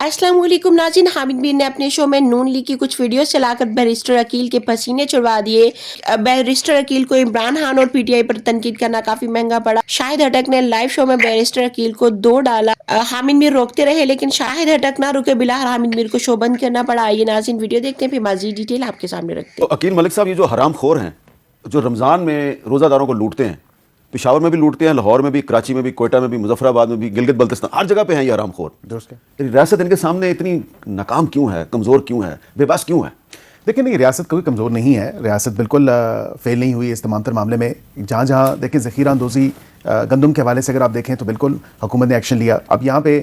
अस्सलाम वालेकुम नाज़रीन, हामिद मीर ने अपने शो में नून लीग की कुछ वीडियोस चलाकर बैरिस्टर अकील के पसीने छुड़वा दिए। बैरिस्टर अकील को इमरान खान और पीटीआई पर तनकीद करना काफी महंगा पड़ा। शाहिद हटक ने लाइव शो में बैरिस्टर अकील को 2 डाला। हामिद मीर रोकते रहे लेकिन शाहिद हटक ना रुके, बिलाहर हामिद मीर को शो बंद करना पड़ा। आइए नाज़रीन वीडियो देखते हैं, फिर मज़ीद डिटेल आपके सामने रखते हैं। अकील मलिक साहब, ये जो हराम खोर हैं जो रमज़ान में रोज़ादारों को लूटते हैं, पेशावर में भी लूटते हैं, लाहौर में भी, कराची में भी, कोयटा में भी, मुजफ्फराबाद में भी, गिलगित बल्तिस्तान, हर जगह पे हैं ये हराम खोर। रियासत इनके सामने इतनी नाकाम क्यों है, कमज़ोर क्यों है, बेबस क्यों है? देखिए नहीं, रियासत कोई कमज़ोर नहीं है। रियासत बिल्कुल फेल नहीं हुई इस तमाम तर मामले में। जहाँ जहाँ देखें ज़ख़ीरा अंदोज़ी गंदम के हवाले से अगर आप देखें तो बिल्कुल हुकूमत ने एक्शन लिया। अब यहाँ पे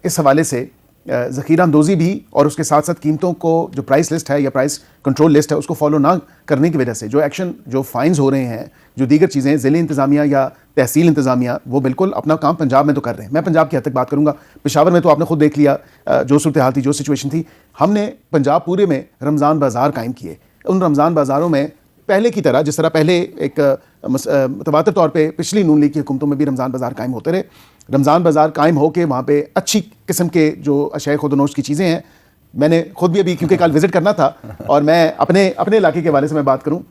इस हवाले से ज़ख़ीरा अंदोज़ी भी और उसके साथ साथ कीमतों को जो प्राइस लिस्ट है या प्राइस कंट्रोल लिस्ट है उसको फॉलो ना करने की वजह से जो एक्शन, जो फाइन्स हो रहे हैं, जो दीगर चीज़ें ज़िले इंतज़ामिया या तहसील इंतज़ामिया वो बिल्कुल अपना काम पंजाब में तो कर रहे हैं। मैं पंजाब की हद तक बात करूँगा, पेशावर में तो आपने खुद देख लिया जो सूरत हाल थी, जो सिचुएशन थी। हमने पंजाब पूरे में रमज़ान बाज़ार कायम किए। उन रमज़ान बाज़ारों में पहले की तरह, जिस तरह पहले एक मुतवातिर तौर पे पिछली नून लीग की हुकूमतों में भी रमज़ान बाज़ार कायम होते रहे। रमज़ान बाज़ार कायम हो के वहाँ पे अच्छी किस्म के जो अशय खुदनोश की चीज़ें हैं, मैंने खुद भी अभी क्योंकि कल विज़िट करना था और मैं अपने इलाके के हवाले से मैं बात करूँ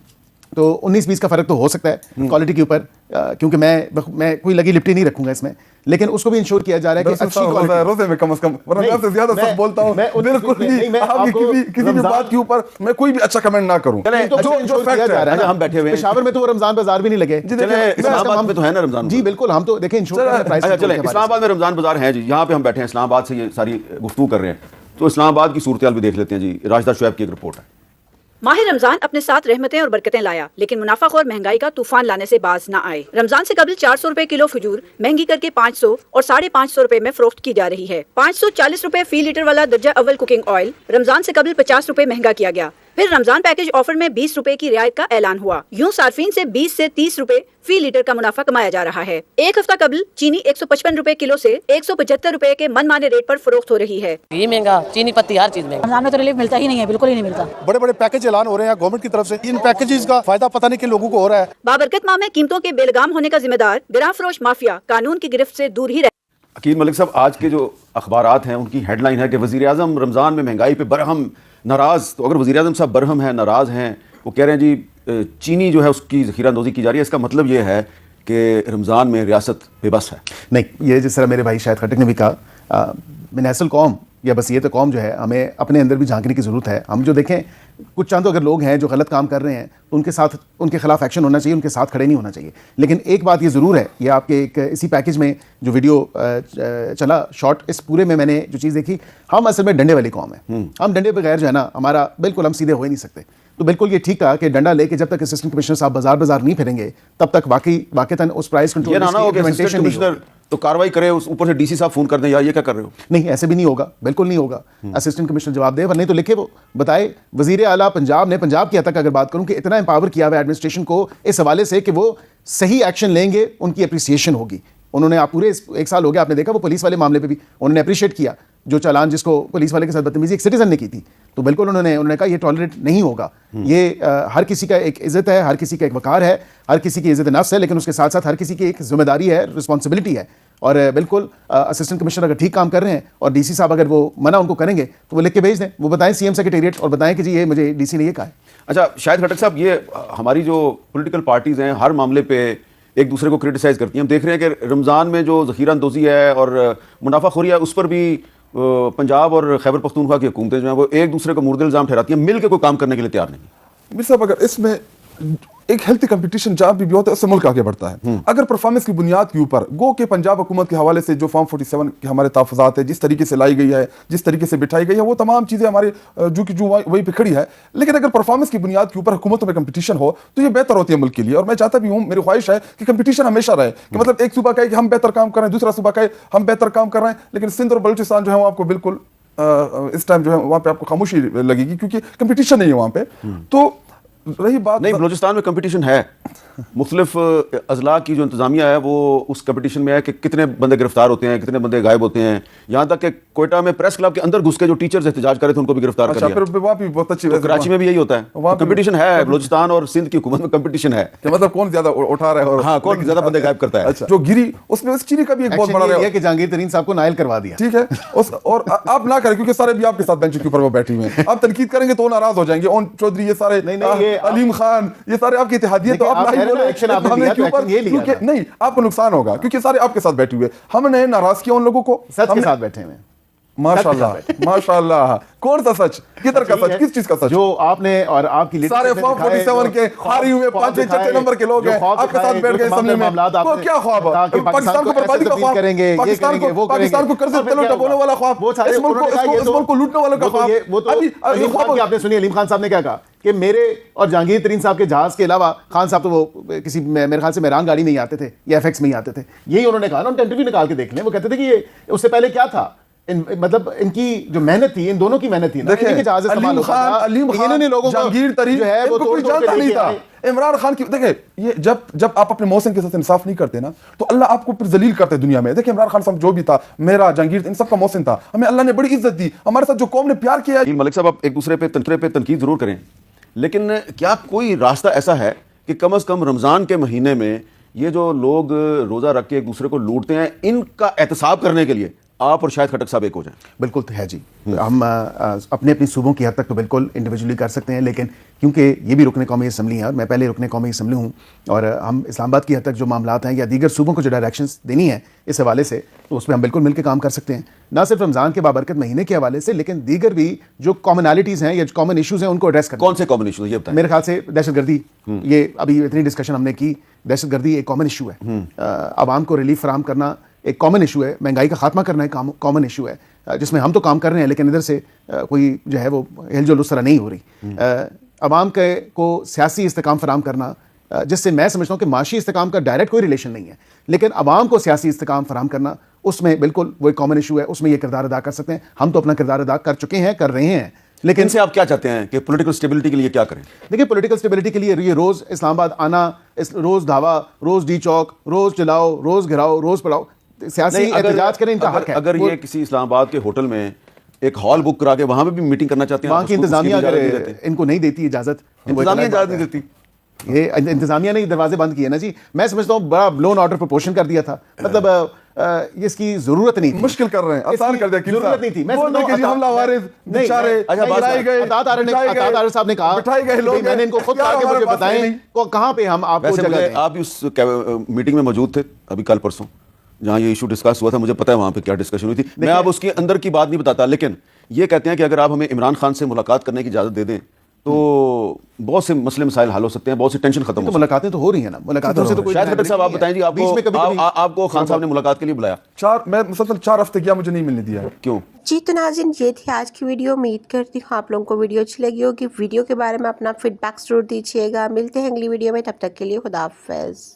तो 19-20 का फ़र्क तो हो सकता है क्वालिटी के ऊपर, क्योंकि मैं कोई लगी लिपटी नहीं रखूंगा इसमें, लेकिन उसको भी इंश्योर किया जा रहा है कि अच्छी क्वालिटी रोज़े में कम से कम, वरना मैं आपसे ज़्यादा सब बोलता हूं, बिल्कुल नहीं, आपकी किसी भी बात के ऊपर मैं कोई भी अच्छा कमेंट ना करूं। जो फैक्ट है, हम बैठे हुए हैं पेशावर में तो रमज़ान बाज़ार भी नहीं लगे। इस्लामाबाद में तो है ना रमज़ान। जी बिल्कुल, हम तो देखें इस्लामाबाद में रमज़ान बाज़ार है जी, यहाँ पे हम बैठे हैं, इस्लामाबाद से ये सारी गुफ्तगू कर रहे हैं, तो इस्लामाबाद की सूरत हाल भी देख लेते हैं जी। राशिदा शुएब की एक रिपोर्ट है। माह रमजान अपने साथ रहमतें और बरकतें लाया, लेकिन मुनाफाखोर महंगाई का तूफान लाने से बाज न आए। रमजान से कबल 400 रुपए किलो खजूर महंगी करके 500 और 550 रुपए में फरोख्त की जा रही है। 540 रुपए फी लीटर वाला दर्जा अव्वल कुकिंग ऑयल रमजान से कबल 50 रुपए महंगा किया गया। फिर रमजान पैकेज ऑफर में 20 रुपए की रियायत का ऐलान हुआ। यूं सार्फिन से 20 से 30 रुपए फी लीटर का मुनाफा कमाया जा रहा है। एक हफ्ता कबल चीनी 155 रुपए किलो से 175 रुपए के मनमाने रेट पर फरोख्त हो रही है। ये महंगा, चीनी पत्ती हर चीज महंगा। रमजान में तो रिलीफ मिलता ही नहीं है, बिल्कुल ही नहीं मिलता। बड़े बड़े पैकेज ऐलान हो रहे हैं गवर्नमेंट की तरफ से, इन पैकेजेस का फायदा पता नहीं किन लोगों को हो रहा है। बाबरकत माह में कीमतों के बेलगाम होने का जिम्मेदार गिरां फरोश माफिया कानून की गिरफ्त से दूर ही रहे। अकील मलिक साहब, आज के जो अखबारात हैं उनकी हेडलाइन है कि वज़ीर आज़म रमज़ान में महंगाई पे बरहम नाराज़। तो अगर वज़ीर आज़म साहब बरहम हैं, नाराज़ हैं, वो कह रहे हैं जी चीनी जो है उसकी ज़ख़ीरा अंदोज़ी की जा रही है, इसका मतलब ये है कि रमज़ान में रियासत बेबस है। नहीं, ये जिस तरह मेरे भाई शाहिद खटक ने भी कहा, मिनासल कौम या बसीयत कौम जो है, हमें अपने अंदर भी झांकने की ज़रूरत है। हम जो देखें कुछ चंद अगर लोग हैं जो गलत काम कर रहे हैं तो उनके साथ, उनके खिलाफ एक्शन होना चाहिए, उनके साथ खड़े नहीं होना चाहिए। लेकिन एक बात ये ज़रूर है, ये आपके एक इसी पैकेज में जो वीडियो चला शॉर्ट, इस पूरे में मैंने जो चीज़ देखी, हम असल में डंडे वाली कौम है। हम डंडे बगैर जो है ना, हमारा बिल्कुल हम सीधे हो ही नहीं सकते। तो बिल्कुल ये ठीक था कि डंडा लेके जब तक असिस्टेंट कमिश्नर साहब बाजार नहीं फिरेंगे तब तक वाकईतन उस प्राइस कंट्रोल कमिश्नर तो कार्रवाई करे, उस ऊपर से डीसी साहब फोन कर दें यार ये क्या कर रहे हो। नहीं, ऐसे भी नहीं होगा, बिल्कुल नहीं होगा। असिस्टेंट कमिश्नर जवाब दे, नहीं तो लिखे वो बताए। वजीर आला पंजाब ने, पंजाब की हद तक अगर बात करूं, कि इतना एम्पावर किया हुआ एडमिनिस्ट्रेशन को इस हवाले से कि वो सही एक्शन लेंगे, उनकी अप्रिसिएशन होगी। उन्होंने, आप पूरे 1 साल हो गया, आपने देखा वो पुलिस वाले मामले पे भी उन्होंने अप्रिशिएट किया, जो चालान जिसको पुलिस वाले के साथ बदतमीजी एक सिटीजन ने की थी, तो बिल्कुल उन्होंने कहा ये टॉलरेट नहीं होगा। ये हर किसी का एक इज्जत है, हर किसी का एक वकार है, हर किसी की इज्जत नफ्स है, लेकिन उसके साथ साथ हर किसी की एक जिम्मेदारी है, रिस्पॉन्सिबिलिटी है। और बिल्कुल असिस्टेंट कमिश्नर अगर ठीक काम कर रहे हैं और डीसी साहब अगर वो मना उनको करेंगे तो वो लिख के भेज दें, वो बताएं सीएम सेक्रेटेरिएट और बताएं कि जी ये मुझे डीसी ने ये कहा है। अच्छा शाहिद खटक साहब, ये हमारी जो पॉलिटिकल पार्टीज़ हैं हर मामले पे एक दूसरे को क्रिटिसाइज़ करती हैं। हम देख रहे हैं कि रमज़ान में जो ज़ख़ीरा अंदोज़ी है और मुनाफाखोरी है, उस पर भी पंजाब और खैबर पख्तूनख्वा की हुकूमतें जो हैं वो एक दूसरे को मुर्द इल्ज़ाम ठहराती हैं, मिल के कोई काम करने के लिए तैयार नहीं। मीर साहब, अगर इसमें एक हेल्थी कंपटीशन जहाँ भी होता है उससे मुल्क आगे बढ़ता है। अगर परफॉर्मेंस की बुनियाद के ऊपर गो के पंजाब हुकूमत के हवाले से जो फॉर्म 47 के हमारे तहफ़्फ़ुज़ात है, जिस तरीके से लाई गई है, जिस तरीके से बिठाई गई है, वो तमाम चीज़ें हमारी जो वही पे खड़ी है। लेकिन अगर परफॉर्मेंस की बुनियाद के ऊपर हुकूमतों में कंपटीशन हो तो ये बेहतर होती है मुल्क के लिए। और मैं चाहता भी हूँ, मेरी ख्वाहिश है कि कंपटीशन हमेशा रहे, कि मतलब एक सूबा कहे कि हम बेहतर काम कर रहे हैं, दूसरा सूबा कहे हम बेहतर काम कर रहे हैं। लेकिन सिंध और बलूचिस्तान जो है वो आपको बिल्कुल इस टाइम जो है वहाँ पे आपको खामोशी लगेगी, क्योंकि कंपटीशन नहीं है वहाँ पे। तो रही बात नहीं, बलूचिस्तान में कंपटीशन है, मुख्तलिफ अजला की जो इंतजामिया है वो उस कंपटीशन में है कि कितने बंदे गिरफ्तार होते हैं, कितने बंदे गायब होते हैं। यहाँ तक कि कोयटा में प्रेस क्लब के अंदर घुस के जो टीचर्स एहतजाज कर रहे थे उनको भी गिरफ्तार कर अच्छा, लिया। फिर वहाँ भी बहुत अच्छी तो कराची में भी यही होता है, कंपटीशन है, बलूचिस्तान और सिंध की हुकूमत में कंपटीशन है कि मतलब कौन ज्यादा उठा रहा है और हाँ, कौन ज्यादा बंदे गायब करता है। अच्छा, जो गिरी उसमें उस चीनी का भी एक बहुत बड़ा है कि जहांगीर तरीन साहब को नायल करवा दिया। ठीक है, और आप ना करें क्योंकि सारे भी आपके साथ बेंच के ऊपर वो बैठी हुए हैं, आप तनकीद करेंगे तो नाराज हो जाएंगे। ओन चौधरी ये सारे, ये अलीम खान, ये सारे आपकी इत्तेहादियत, तो आप ना ही बोले एक्शन आपने लिया, तो एक्शन ये लिया क्योंकि नहीं आपको नुकसान होगा क्योंकि सारे आपके साथ बैठे हुए। हमने नाराज किया उन लोगों को, सच के साथ बैठे हुए। माशाल्लाह माशाल्लाह। कौन सा सच, किधर का सच, किस चीज का सच? जो आपने और आपकी सारे फॉर्म 47 के हारी हुए 5-6 नंबर के लोग हैं, आपके साथ बैठ गए असेंबली में, तो क्या ख्वाब है? पाकिस्तान को बर्बादी का ख्वाब करेंगे, पाकिस्तान को कर्ज तले डबोने वाला ख्वाब, इस मुल्क को लूटने वाले का ख्वाब। वो तो आपने सुनिए अलीम खान साहब ने क्या कहा कि मेरे और जहांगीर तरीन साहब के जहाज के अलावा, खान साहब तो वो किसी मेरे ख्याल से मेहरान गाड़ी में ही आते थे या एफएक्स में ही आते थे, यही उन्होंने कहा ना, उनका इंटरव्यू निकाल के देख लें। वो कहते थे कि ये उससे पहले क्या था, मतलब इनकी जो मेहनत थी, इन दोनों की मेहनत थी ना, देखिए अलीम खान, जहांगीर तरीन जो है वो कोई जानता नहीं था। इमरान खान की देखिए, ये जब आप अपने मौसम के साथ इंसाफ नहीं करते ना तो अल्लाह आपको फिर जलील करते हैं दुनिया में। देखिए इमरान खान साहब जो भी था, मेरा जहांगीर, इन सब का मौसम था, हमें अल्लाह ने बड़ी इज्जत दी, हमारे साथ जो कौम ने प्यार किया। मलिक साहब, आप एक दूसरे पे तनकीद जरूर करें, लेकिन क्या कोई रास्ता ऐसा है कि कम से कम रमजान के महीने में ये जो लोग रोजा रख के एक दूसरे को लूटते हैं, इनका एहतसाब करने के लिए आप और शायद खटक साहब एक हो जाएं? बिल्कुल है जी, हम अपने अपनी सूबों की हद तक तो बिल्कुल इंडिविजुअली कर सकते हैं, लेकिन क्योंकि ये भी रुकने कौमी असम्बली है और मैं पहले रुकने कौमी असम्बली हूँ, और हम इस्लामाबाद की हद तक जो मामलात हैं या दीगर सूबों को जो डायरेक्शंस देनी है इस हवाले से, तो उस पर हम बिल्कुल मिलकर काम कर सकते हैं, ना सिर्फ रमज़ान के बाबरकत महीने के हवाले से, लेकिन दीगर भी जो कॉमनैलिटीज़ हैं या कॉमन इशूज़ हैं उनको एड्रेस करना। कौन से कॉमन इशूज़ ये बताएं? मेरे ख्याल से दहशतगर्दी, ये अभी इतनी डिस्कशन हमने की, दहशतगर्दी एक कॉमन इशू है, आवाम को रिलीफ फराहम करना एक कॉमन इशू है, महंगाई का खात्मा करना एक कॉमन इशू है, जिसमें हम तो काम कर रहे हैं, लेकिन इधर से कोई जो है वो हिलजुल उस तरह नहीं हो रही। अवाम को सियासी इस्तेकाम फराहम करना, जिससे मैं समझता हूँ कि माशी इस्तेकाम का डायरेक्ट कोई रिलेशन नहीं है, लेकिन अवाम को सियासी इस्तेकाम फराहम करना, उसमें बिल्कुल वो एक कॉमन इशू है, उसमें ये किरदार अदा कर सकते हैं। हम तो अपना किरदार अदा कर चुके हैं, कर रहे हैं, लेकिन इनसे आप क्या चाहते हैं कि पॉलिटिकल स्टेबिलिटी के लिए क्या करें? देखिए, पॉलिटिकल स्टेबिलिटी के लिए ये रोज़ इस्लामाबाद आना, रोज़ धावा, रोज़ डी चौक, रोज़ चलाओ, रोज़ घिराओ, रोज़ पढ़ाओ, सियासी एहतजाज करें, इनका हक है। अगर ये किसी इस्लामाबाद के होटल में एक हॉल बुक करा के वहां पे भी मीटिंग करना चाहते हैं, वहाँ की इंतजामिया अगर इनको नहीं देती इजाज़त, इंतजामिया इजाज़त नहीं देती, ये इंतजामिया ने दरवाजे बंद किए ना जी। मैं समझता हूँ बड़ा लोन ऑर्डर प्रपोर्शन कर दिया था, मतलब इसकी जरूरत नहीं थी, मुश्किल कर रहे हैं, आसान कर दिया, जरूरत नहीं थी। मैं बोलने के लिए हमला वारिस बेचारे बिठाए गए, अतार साहब ने कहा, बिठाए गए लोग, मैंने इनको खुद कहा कि मुझे बताएं कहां पे हम आपको जगह दें। आप भी उस मीटिंग में मौजूद थे अभी कल परसों, जहाँ ये इशू डिस्कस हुआ था, मुझे पता है वहाँ पे क्या डिस्कशन हुई थी। मैं अब उसके अंदर की बात नहीं बताता, लेकिन ये कहते हैं कि अगर आप हमें इमरान खान से मुलाकात करने की इजाज़त दे दें तो बहुत से मसले मसाइल हल हो सकते हैं, बहुत सी टेंशन खत्म हो। मुलाकातें तो हो रही हैं ना, मुलाकातों से तो कोई शायद खटक साहब आप बताएं जी, आपको खान साहब ने मुलाकात के लिए बुलाया? मैं मुसलसल 4 हफ्ते किया, मुझे नहीं मिलने दिया। क्यों जी? तो नाज़रीन, ये थी आज की वीडियो। उम्मीद करती हूँ आप लोगों को वीडियो अच्छी लगी होगी। वीडियो के बारे में अपना फीडबैक जरूर दीजिएगा। मिलते हैं अगली वीडियो में, तब तक के लिए खुदा हाफिज़।